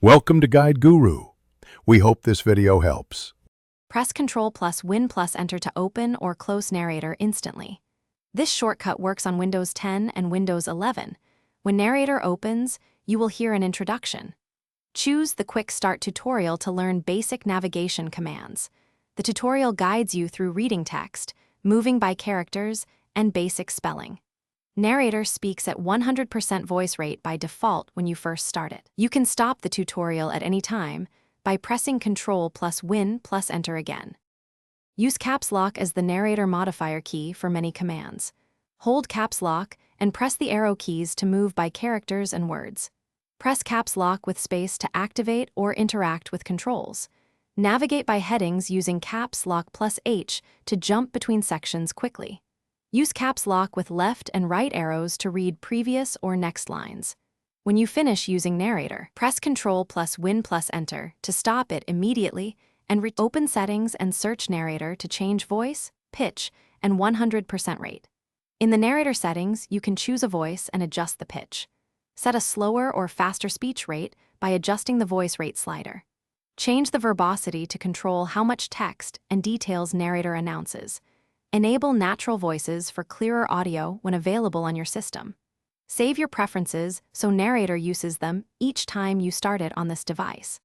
Welcome to Guide Guru. We hope this video helps. Press Ctrl plus Win plus Enter to open or close Narrator instantly. This shortcut works on Windows 10 and Windows 11. When Narrator opens, you will hear an introduction. Choose the Quick Start tutorial to learn basic navigation commands. The tutorial guides you through reading text, moving by characters, and basic spelling. Narrator speaks at 100% voice rate by default when you first start it. You can stop the tutorial at any time by pressing Ctrl plus Win plus Enter again. Use Caps Lock as the Narrator modifier key for many commands. Hold Caps Lock and press the arrow keys to move by characters and words. Press Caps Lock with space to activate or interact with controls. Navigate by headings using Caps Lock plus H to jump between sections quickly. Use Caps Lock with left and right arrows to read previous or next lines. When you finish using Narrator, press Ctrl plus Win plus Enter to stop it immediately and open Settings and search Narrator to change voice, pitch, and 100% rate. In the Narrator settings, you can choose a voice and adjust the pitch. Set a slower or faster speech rate by adjusting the voice rate slider. Change the verbosity to control how much text and details Narrator announces. Enable natural voices for clearer audio when available on your system. Save your preferences so Narrator uses them each time you start it on this device.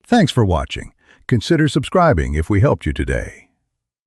Thanks for watching. Consider subscribing if we helped you today.